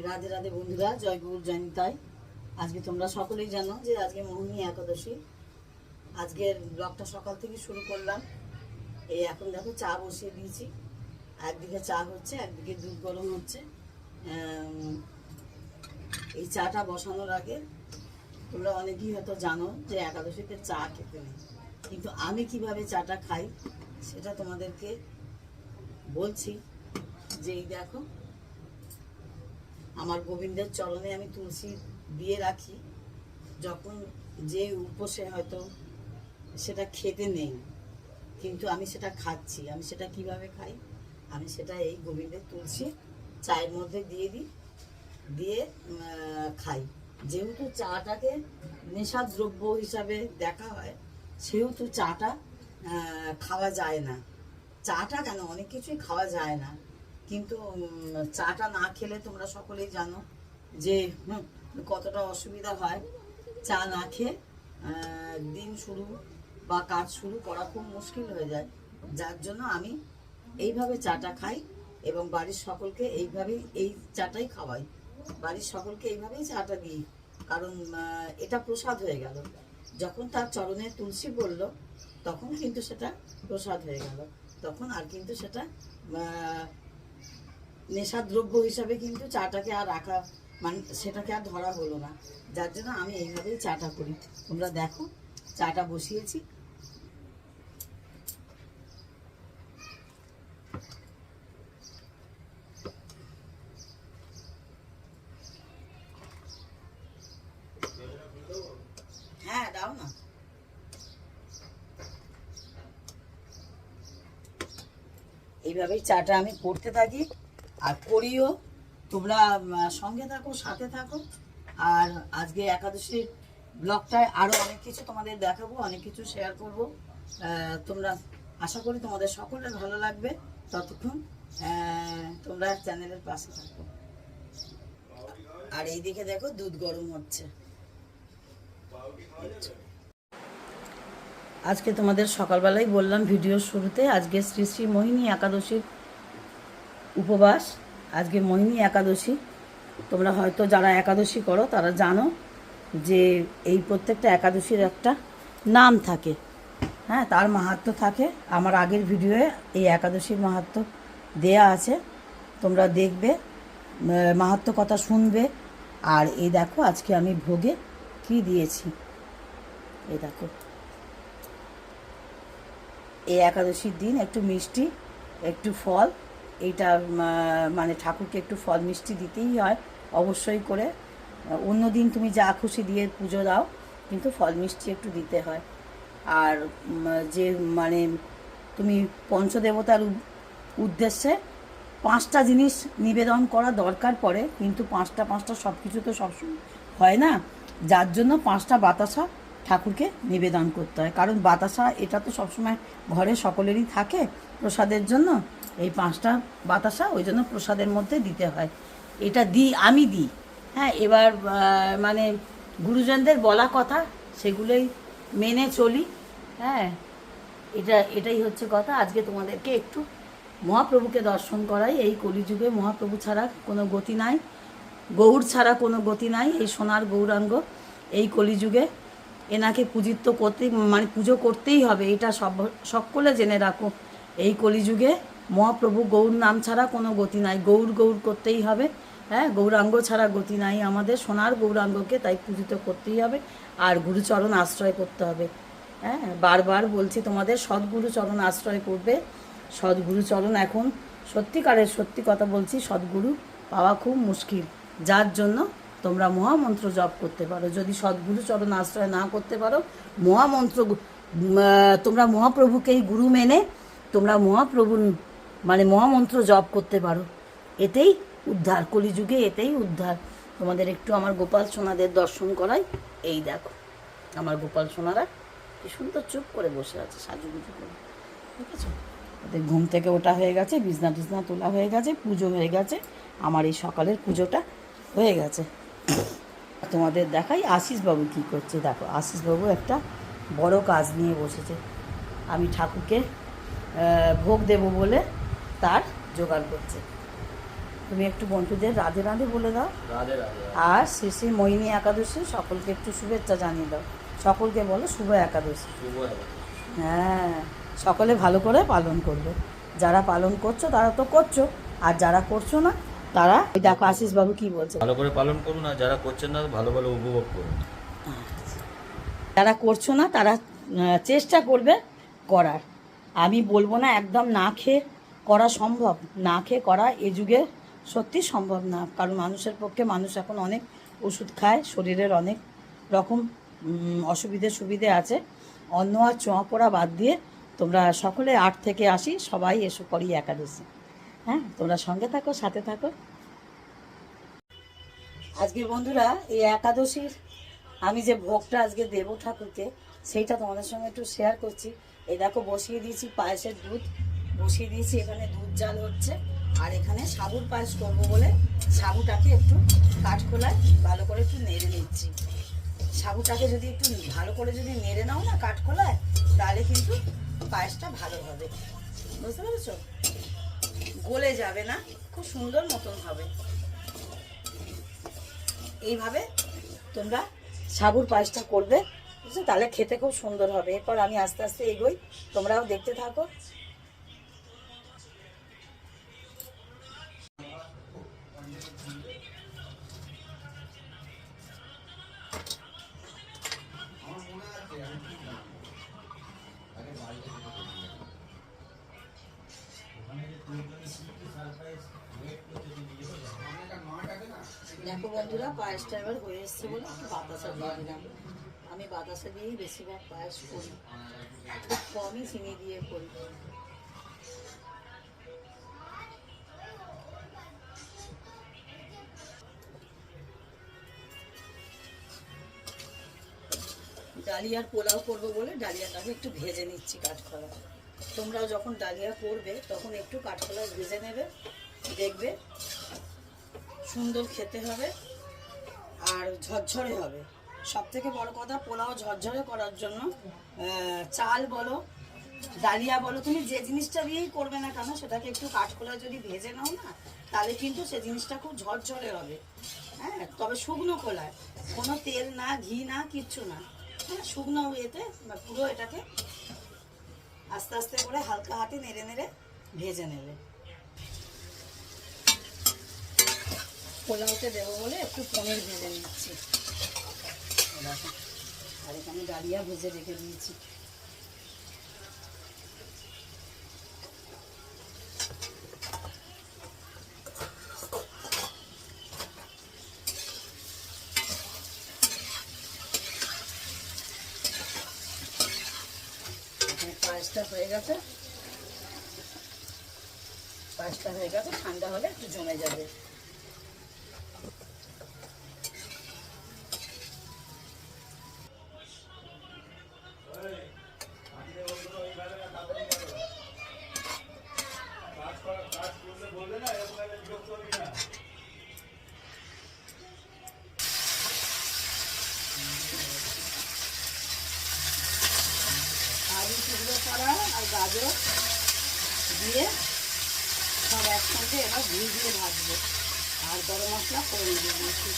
রাধে রাধে বন্ধুরা, জয় গুরু জয়ন্তাই। আজকে তোমরা সকলেই জানো যে আজকে মোহিনী একাদশী। আজকের ব্লগটা সকাল থেকে শুরু করলাম। এই এখন দেখো চা বসিয়ে দিয়েছি। একদিকে চা হচ্ছে, একদিকে দুধ গরম হচ্ছে। এই চাটা বসানোর আগে তোমরা অনেকেই হয়তো জানো যে একাদশীতে চা খেতে নেই, কিন্তু আমি কিভাবে চাটা খাই সেটা তোমাদেরকে বলছি। যে এই দেখো, আমার গোবিন্দের চরণে আমি তুলসী দিয়ে রাখি। যখন যে উপসে হয়তো সেটা খেতে নেই, কিন্তু আমি সেটা খাচ্ছি। আমি সেটা কিভাবে খাই, আমি সেটা এই গোবিন্দের তুলসী চায়ের মধ্যে দিয়ে দিই, দিয়ে খাই। যেহেতু চাটাকে নেশার দ্রব্য হিসাবে দেখা হয়, সেহেতু চাটা খাওয়া যায় না। চাটা কেন, অনেক কিছুই খাওয়া যায় না, কিন্তু চাটা না খেলে তোমরা সকলেই জানো যে কতটা অসুবিধা হয়। চা না খেয়ে দিন শুরু বা কাজ শুরু করা খুব মুশকিল হয়ে যায়। যার জন্য আমি এইভাবে চাটা খাই এবং বাড়ির সকলকে এইভাবেই এই চাটাই খাওয়াই। বাড়ির সকলকে এইভাবেই চাটা দিই, কারণ এটা প্রসাদ হয়ে গেল। যখন তার চরণে তুলসী পড়ল, তখন কিন্তু সেটা প্রসাদ হয়ে গেল। তখন আর কিন্তু সেটা নেশার দ্রব্য হিসাবে কিন্তু চাটাকে আর রাখা, মানে সেটাকে আর ধরা হলো না। যার জন্য আমি এইভাবেই চাটা করি। তোমরা দেখো, চাটা বসিয়েছি। হ্যাঁ, দাও না। এইভাবেই চাটা আমি করতে থাকি আর করিও। তোমরা সঙ্গে থাকো, সাথে থাকো। আর আজকে একাদশীর ব্লগটায় আরও অনেক কিছু তোমাদের দেখাবো, অনেক কিছু শেয়ার করব। তোমরা আশা করি তোমাদের সকলের ভালো লাগবে। ততক্ষণ তোমরা চ্যানেলের পাশে থাকো। আর এইদিকে দেখো, দুধ গরম হচ্ছে। আজকে তোমাদের সকালবেলায় বললাম ভিডিওর শুরুতে, আজকে শ্রী শ্রী মোহিনী একাদশীর উপবাস। আজকে মোহিনী একাদশী। তোমরা হয়তো যারা একাদশী করো তারা জানো যে এই প্রত্যেকটা একাদশীর একটা নাম থাকে, হ্যাঁ, তার মাহাত্ম্য থাকে। আমার আগের ভিডিওয়ে এই একাদশীর মাহাত্ম্য দেয়া আছে, তোমরা দেখবে, মাহাত্ম্য কথা শুনবে। আর এই দেখো, আজকে আমি ভোগে কি দিয়েছি। এই দেখো, এই একাদশীর দিন একটু মিষ্টি, একটু ফল, এইটা মানে ঠাকুরকে একটু ফল মিষ্টি দিতেই হয় অবশ্যই করে। অন্য দিন তুমি যা খুশি দিয়ে পুজো দাও, কিন্তু ফল মিষ্টি একটু দিতে হয়। আর যে মানে তুমি পঞ্চদেবতার উদ্দেশ্যে 5টা জিনিস নিবেদন করা দরকার পড়ে, কিন্তু পাঁচটা সব কিছু তো সবসময় হয় না। যার জন্য 5টা বাতাসা ঠাকুরকে নিবেদন করতে হয়, কারণ বাতাসা এটা তো সবসময় ঘরে সকলেরই থাকে প্রসাদের জন্য। এই 5টা বাতাসা ওই জন্য প্রসাদের মধ্যে দিতে হয়। এটা আমি দিই। হ্যাঁ, এবার মানে গুরুজনদের বলা কথা, সেগুলোই মেনে চলি। হ্যাঁ, এটাই হচ্ছে কথা। আজকে তোমাদেরকে একটু মহাপ্রভুকে দর্শন করাই। এই কলিযুগে মহাপ্রভু ছাড়া কোনো গতি নাই, গৌর ছাড়া কোনো গতি নাই। এই সোনার গৌরাঙ্গ এই কলিযুগে, এনাকে পূজিত করতেই, মানে পুজো করতেই হবে। এটা সকলে জেনে রাখো, এই কলিযুগে মহাপ্রভু গৌর নাম ছাড়া কোনো গতি নাই। গৌর গৌর করতেই হবে। হ্যাঁ, গৌরাঙ্গ ছাড়া গতি নাই আমাদের সোনার গৌরাঙ্গকে, তাই পূজিত করতেই হবে। আর গুরুচরণ আশ্রয় করতে হবে। হ্যাঁ, বারবার বলছি তোমাদের, সদ্গুরুচরণ আশ্রয় করবে। সদ্গুরুচরণ এখন সত্যিকারের, সত্যি কথা বলছি, সদ্গুরু পাওয়া খুব মুশকিল। যার জন্য তোমরা মহামন্ত্র জপ করতে পারো। যদি সদ্গুরুচরণ আশ্রয় না করতে পারো, মহামন্ত্র, তোমরা মহাপ্রভুকেই গুরু মেনে তোমরা মহাপ্রভু মানে মহামন্ত্র জপ করতে পারো। এতেই উদ্ধার, কলিযুগে এতেই উদ্ধার। তোমাদের একটু আমার গোপাল সোনাদের দর্শন করাই। এই দেখো, আমার গোপাল সোনারা কি সুন্দর চুপ করে বসে আছে সাজুগুজু করে, ঠিক আছে। ওদের ঘুম থেকে ওটা হয়ে গেছে, বিছনা টিছনা তোলা হয়ে গেছে, পুজো হয়ে গেছে। আমার এই সকালের পুজোটা হয়ে গেছে। তোমাদের দেখাই আশিসবাবু কী করছে। দেখো, আশিসবাবু একটা বড় কাজ নিয়ে বসেছে। আমি ঠাকুরকে ভোগ দেব বলে তার জোগাড় করছে। তুমি একটু বন্ধুদের রাধে রাধে বলে দাও। রাধে রাধে। আর শ্রী শ্রী মোহিনী একাদশী সকলকে একটু শুভেচ্ছা জানিয়ে দাও। সকলকে বলো শুভ একাদশী। শুভ একাদশী। হ্যাঁ, সকলে ভালো করে পালন করবে। যারা পালন করছো তারা তো করছো, আর যারা করছো না তারা ওই দেখো আশিস বাবু কি বলছে, ভালো করে পালন করুন, আর যারা করছেন না ভালো ভালো উপভোগ করুন। যারা করছো না তারা চেষ্টা করবে করার। আমি বলবো না একদম না খেয়ে করা সম্ভব, না খেয়ে করা এ যুগে সত্যি সম্ভব না, কারণ মানুষের পক্ষে মানুষ এখন অনেক ওষুধ খায়, শরীরের অনেক রকম অসুবিধে সুবিধে আছে। অন্ন আর চোঁয়া পোড়া বাদ দিয়ে তোমরা সকলে 8 থেকে 80 সবাই এসো করি একাদশী। হ্যাঁ, তোমরা সঙ্গে থাকো, সাথে থাকো। আজকে বন্ধুরা এই একাদশীর আমি যে ভোগটা আজকে দেব ঠাকুরকে, সেইটা তোমাদের সঙ্গে একটু শেয়ার করছি। এই দেখো বসিয়ে দিয়েছি পায়েসের দুধ, বসিয়ে দিয়েছি, এখানে দুধ জাল হচ্ছে। আর এখানে সাবুর পায়েস করবো বলে সাবুটাকে একটু কাঠখোলায় ভালো করে একটু নেড়ে নিচ্ছি। সাবুটাকে যদি একটু ভালো করে যদি নেড়ে নাও না কাঠখোলায়, তাহলে কিন্তু পায়েসটা ভালো হবে, বুঝতে পেরেছো? গলে যাবে না, খুব সুন্দর মতন হবে। এইভাবে তোমরা সাবুর পায়েসটা করবে, বুঝছো? তাহলে খেতে খুব সুন্দর হবে। এরপর আমি আস্তে আস্তে এগোই, তোমরাও দেখতে থাকো। দেখো বন্ধুরা, পায়েসটা এবার হয়ে এসছে বলে একটু বাতাসা দিয়ে দিলাম। আমি বাতাসা দিয়েই বেশিরভাগ পায়েস করি, খুব কমই চিনি দিয়ে করি। ডালিয়ার পোলাও করবো বলে ডালিয়াটাকে একটু ভেজে নিচ্ছি কাঠখোলা। তোমরাও যখন ডালিয়া করবে তখন একটু কাঠখোলা ভেজে নেবে, দেখবে সুন্দর খেতে হবে আর ঝরঝরে হবে। সব থেকে বড় কথা, পোলাও ঝরঝরে করার জন্য চাল বলো ডালিয়া বলো, তুমি যে জিনিসটা দিয়েই করবে না কেন সেটাকে একটু কাঠখোলা যদি ভেজে নাও না, তাহলে কিন্তু সে জিনিসটা খুব ঝরঝরে হবে। হ্যাঁ, তবে শুকনো খোলায়, কোনো তেল না, ঘি না, কিচ্ছু না। হ্যাঁ, শুকনো এতে পুরো এটাকে আস্তে আস্তে করে হালকা হাতে নেড়ে নেড়ে ভেজে নেবে। পোলাওতে দেবো বলে একটু পনির ভেজে নিচ্ছি, আর এখানে ডালিয়া ভেজে রেখে দিয়েছি। পায়েসটা হয়ে গেছে, পায়েসটা হয়ে গেছে, ঠান্ডা হলে একটু জমে যাবে। আলু টুকরো করা আর গাজর দিয়ে সব একসঙ্গে এবার ঘি দিয়ে ভাজবো। আর গরম মশলা ফোড়ন দিয়ে দিয়েছি,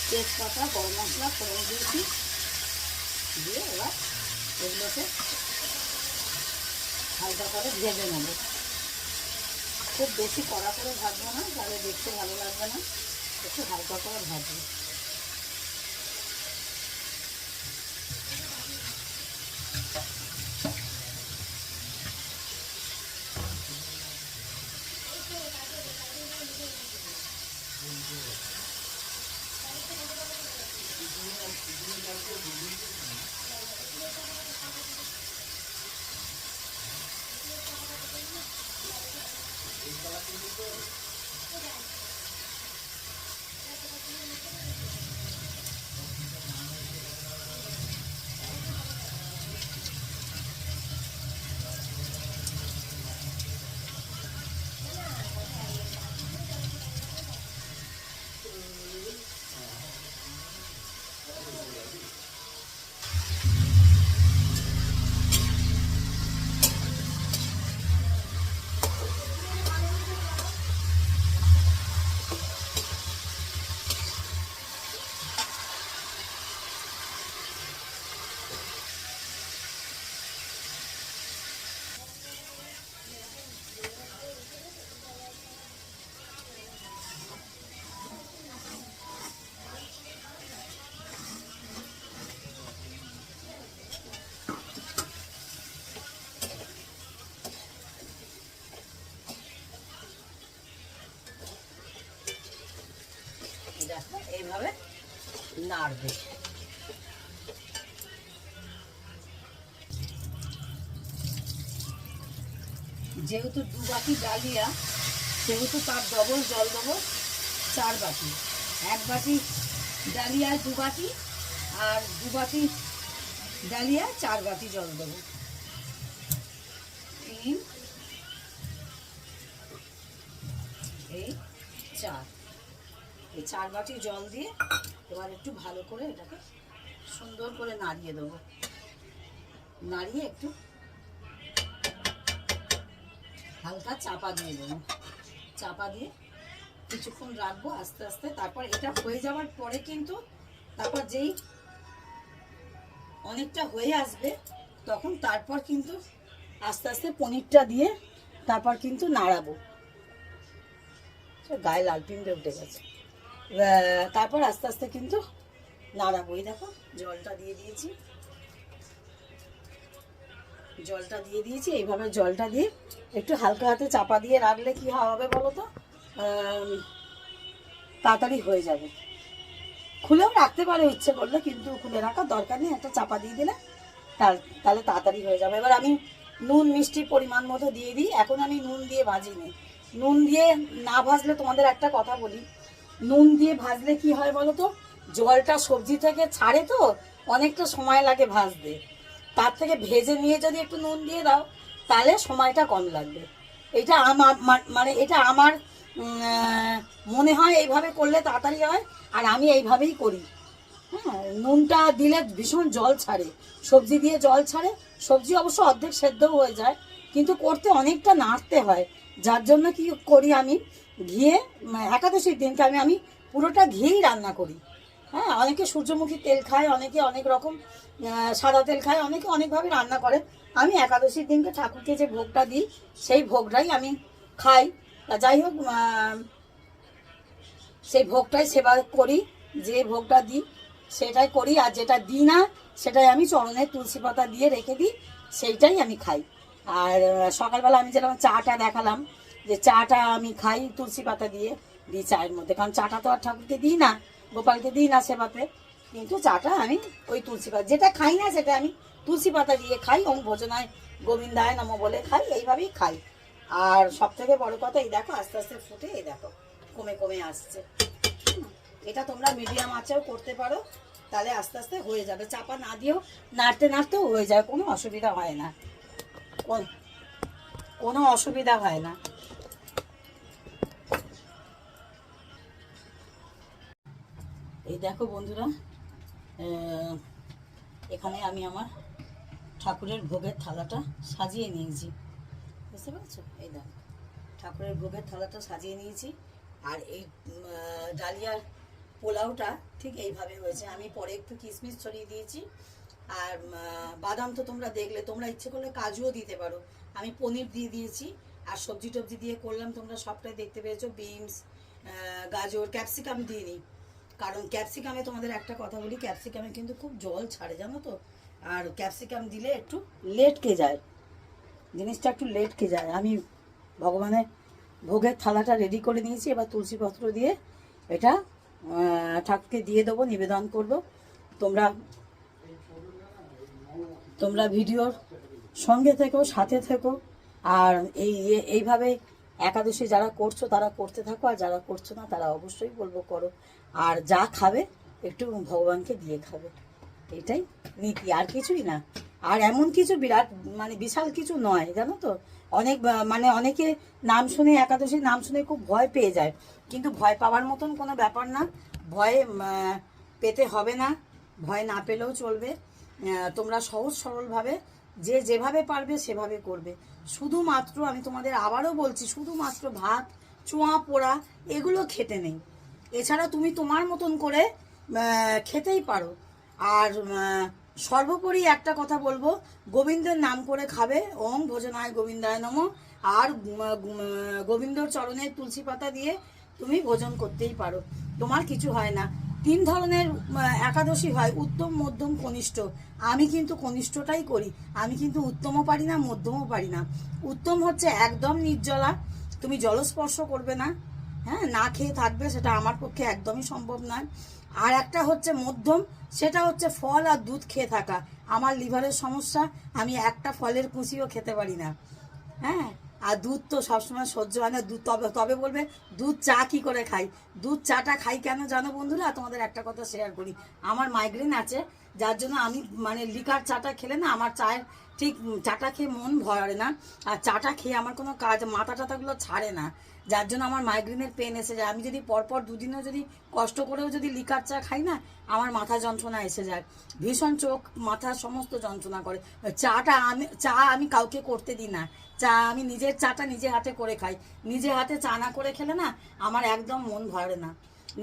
তেজপাতা গরম মশলা ফোড়ন দিয়েছি, দিয়ে এবার এগুলোকে হালকা করে ভেজে নেবো। খুব বেশি কড়া করে ভাজবো না, তাহলে দেখতে ভালো লাগবে না, একটু হালকা করে ভাজবো। দেখো এইভাবে নাড়বে। যেহেতু 2 বাটি ডালিয়া, সেহেতু তার ডবল জল দেবো 4 বাটি। 1 বাটি ডালিয়ায় 2 বাটি, আর 2 বাটি ডালিয়ায় 4 বাটি জল দেবো। 3 এই 4, এই 4 বাটি জল দিয়ে এবার একটু ভালো করে এটাকে সুন্দর করে নাড়িয়ে দেবো। নাড়িয়ে একটু হালকা চাপা দিয়ে দেবো। চাপা দিয়ে কিছুক্ষণ রাখবো আস্তে আস্তে। তারপর এটা হয়ে যাওয়ার পরে কিন্তু তারপর যেই অনেকটা হয়ে আসবে তখন তারপর কিন্তু আস্তে আস্তে পনিরটা দিয়ে তারপর কিন্তু নাড়াবো। গায়ে লাল পিঁপড়ে উঠে গেছে। তারপর আস্তে আস্তে কিন্তু নাড়াবো। এই দেখো জলটা দিয়ে দিয়েছি, জলটা দিয়ে দিয়েছি। এইভাবে জলটা দিয়ে একটু হালকা হাতে চাপা দিয়ে রাখলে কি হবে বলো তো, তাড়াতাড়ি হয়ে যাবে। খুলেও রাখতে পারো ইচ্ছে করলে, কিন্তু খুলে রাখার দরকার নেই। একটা চাপা দিয়ে দিলে তাহলে তাড়াতাড়ি হয়ে যাবে। এবার আমি নুন মিষ্টির পরিমাণ মতো দিয়ে দিই। এখন আমি নুন দিয়ে ভাজিনি। নুন দিয়ে না ভাজলে, তোমাদের একটা কথা বলি, নুন দিয়ে ভাজলে কি হয় বলো তো, জলটা সবজি থেকে ছাড়ে তো অনেকটা সময় লাগে ভাজতে। তার থেকে ভেজে নিয়ে যদি একটু নুন দিয়ে দাও তাহলে সময়টা কম লাগবে। এটা আমার মানে এটা আমার মনে হয় এইভাবে করলে তাড়াতাড়ি হয়, আর আমি এইভাবেই করি। হ্যাঁ, নুনটা দিলে ভীষণ জল ছাড়ে, সবজি দিয়ে জল ছাড়ে। সবজি অবশ্য অর্ধেক সেদ্ধও হয়ে যায়, কিন্তু করতে অনেকটা নাড়তে হয়। যার জন্য কি করি আমি, ঘিয়ে একাদশীর দিনকে আমি পুরোটা ঘিয়েই রান্না করি। হ্যাঁ, অনেকে সূর্যমুখী তেল খায়, অনেকে অনেক রকম সাদা তেল খায়, অনেকে অনেকভাবে রান্না করে। আমি একাদশীর দিনকে ঠাকুরকে যে ভোগটা দিই সেই ভোগটাই আমি খাই। যাই হোক, সেই ভোগটাই সেবা করি। যে ভোগটা দিই সেটাই করি, আর যেটা দিই না সেটাই আমি চরণে তুলসী পাতা দিয়ে রেখে দিই, সেইটাই আমি খাই। আর সকালবেলা আমি যেরকম চাটা দেখালাম, যে চাটা আমি খাই তুলসী পাতা দিয়ে দিই চায়ের মধ্যে, কারণ চাটা তো আর ঠাকুরকে দিই না, গোপালকে দিই না সেবাতে। কিন্তু চাটা আমি ওই তুলসী পাতা, যেটা খাই না সেটা আমি তুলসী পাতা দিয়ে খাই। ওম ভোজনায় গোবিন্দায় নমঃ বলে খাই, এইভাবেই খাই। আর সব থেকে বড় কথা, এই দেখো আস্তে আস্তে ফুটে, এই দেখো কমে কমে আসছে। এটা তোমরা মিডিয়াম আঁচেও করতে পারো, তাহলে আস্তে আস্তে হয়ে যাবে। চাপা না দিয়েও নাড়তে নাড়তেও হয়ে যায়, কোনো অসুবিধা হয় না, কোনো অসুবিধা হয় না। এই দেখো বন্ধুরা, এখানে আমি আমার ঠাকুরের ভোগের থালাটা সাজিয়ে নিয়েছি, বুঝতে পারছো? এই দেখো ঠাকুরের ভোগের থালাটা সাজিয়ে নিয়েছি। আর এই ডালিয়ার পোলাওটা ঠিক এইভাবে হয়েছে। আমি পরে একটু কিশমিশ ছড়িয়ে দিয়েছি, আর বাদাম তো তোমরা দেখলে, তোমরা ইচ্ছে করলে কাজুও দিতে পারো। আমি পনির দিয়ে দিয়েছি, আর সবজি টবজি দিয়ে করলাম, তোমরা সবটাই দেখতে পেয়েছো। বিনস, গাজর, ক্যাপসিকাম দিইনি, কারণ ক্যাপসিকামে তোমাদের একটা কথা বলি, ক্যাপসিকামে কিন্তু খুব জল ছাড়ে, জানো তো। আর ক্যাপসিকাম দিলে একটু লেটকে যায়, জিনিসটা একটু লেটকে যায়। আমি ভগবানের ভোগের থালাটা রেডি করে নিয়েছি। এবার তুলসীপত্র দিয়ে এটা ঠাকুরকে দিয়ে দেবো, নিবেদন করব। তোমরা ভিডিওর সঙ্গে থেকো, সাথে থেকো। আর এইভাবে একাদশী যারা করছো তারা করতে থাকো, আর যারা করছো না তারা অবশ্যই বলবো করো। আর যা খাবে একটু ভগবানকে দিয়ে খাবে, এটাই নীতি, আর কিছুই না। আর এমন কিছু বিরাট মানে বিশাল কিছু নয়, জানো তো। অনেকে নাম শুনে, একাদশীর নাম শুনে খুব ভয় পেয়ে যায়, কিন্তু ভয় পাওয়ার মতন কোনো ব্যাপার না। ভয় পেতে হবে না, ভয় না পেলেও চলবে। তোমরা সহজ সরলভাবে যে যেভাবে পারবে সেভাবে করবে। শুধুমাত্র আমি তোমাদের আবারও বলছি, শুধুমাত্র ভাত, চোঁয়া পোড়া এগুলো খেতে নেই। এছাড়া তুমি তোমার মতন করে খেতেই পারো। আর সর্বোপরি একটা কথা বলবো, গোবিন্দের নাম করে খাবে, ওম ভোজনায় গোবিন্দায় নমঃ। আর গোবিন্দর চরণে তুলসী পাতা দিয়ে তুমি ভোজন করতেই পারো, তোমার কিছু হয় না। 3 ধরনের একাদশী হয়, উত্তম, মধ্যম, কনিষ্ঠ। আমি কিন্তু কনিষ্ঠটাই করি, আমি কিন্তু উত্তমও পারি না, মধ্যমও পারি না। উত্তম হচ্ছে একদম নির্জলা, তুমি জলস্পর্শ করবে না, হ্যাঁ, না খেয়ে থাকবে, সেটা আমার পক্ষে একদমই সম্ভব নয়। আর একটা হচ্ছে মধ্যম, সেটা হচ্ছে ফল আর দুধ খেয়ে থাকা। আমার লিভারের সমস্যা, আমি একটা ফলের কুচিও খেতে পারি না। হ্যাঁ, আর দুধ তো সবসময় সহ্য হয় না। দুধ তবে তবে বলবে দুধ চা কি করে খাই? দুধ চাটা খাই কেন জানো বন্ধুরা? তোমাদের একটা কথা শেয়ার করি। আমার মাইগ্রেন আছে, যার জন্য আমি মানে লিকার চাটা খেলে না আমার চায়ের ঠিক চাটা খেয়ে মন ভরে না। আর চাটা খেয়ে আমার কোনো কাজ, মাথা টাথাগুলো ছাড়ে না, যার জন্য আমার মাইগ্রেনের পেন এসে যায়। আমি যদি পরপর দুদিনও যদি কষ্ট করেও যদি লিকার চা খাই না, আমার মাথা যন্ত্রণা এসে যায়, ভীষণ চোখ মাথা সমস্ত যন্ত্রণা করে। চা আমি কাউকে করতে দিই না। চা আমি নিজের চাটা নিজে হাতে করে খাই। নিজে হাতে চা না করে খেলে না আমার একদম মন ভরে না।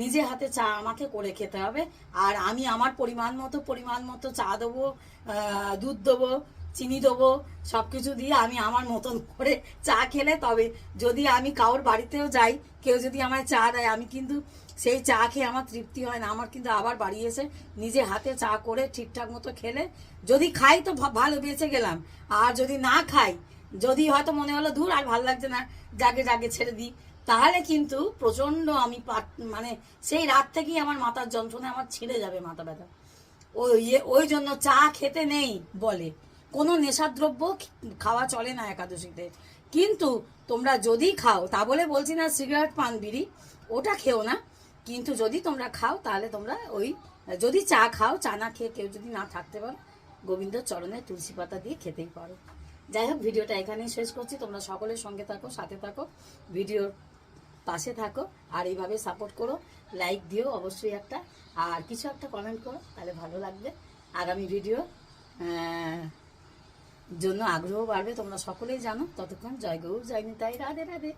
নিজে হাতে চা আমাকে করে খেতে হবে। আর আমি আমার পরিমাণ মতো চা দেবো, দুধ দেবো, চিনি দেবো, সব কিছু দিয়ে আমি আমার মতন করে চা খেলে তবে, যদি আমি কারোর বাড়িতেও যাই, কেউ যদি আমায় চা দেয়, আমি কিন্তু সেই চা খেয়ে আমার তৃপ্তি হয় না। আমার কিন্তু আবার বাড়ি এসে নিজে হাতে চা করে ঠিকঠাক মতো খেলে, যদি খাই তো ভালো, বেঁচে গেলাম। আর যদি না খাই, যদি হয়তো মনে হলো দূর আর ভালো লাগছে না, জাগে ছেড়ে দিই, তাহলে কিন্তু প্রচণ্ড আমি মানে সেই রাত থেকেই আমার মাথার যন্ত্রণা, আমার ছিঁড়ে যাবে মাথা ব্যথা। ওই জন্য চা খেতে নেই বলে, কোনো নেশাদ্রব্য খাওয়া চলে না একাদশীতে। কিন্তু তোমরা যদি খাও, তা বলে বলছি না সিগারেট পান বিড়ি ওটা খেও না, কিন্তু যদি তোমরা খাও তাহলে তোমরা ওই, যদি চা খাও, চা না খেয়ে কেউ যদি না থাকতে পারো, গোবিন্দর চরণে তুলসী পাতা দিয়ে খেতেই পারো। যাই হোক, ভিডিওটা এখানেই শেষ করছি। তোমরা সকলের সঙ্গে থাকো, সাথে থাকো, ভিডিওর পাশে থাকো, আর এইভাবে সাপোর্ট করো। লাইক দিও অবশ্যই একটা, আর কিছু একটা কমেন্ট করো, তাহলে ভালো লাগবে। আগামী ভিডিও জন্য আগ্রহ বাড়বে, তোমরা সকলেই জানো। ততক্ষণ জয় গৌর, জয় নিতাই, রাধে রাধে।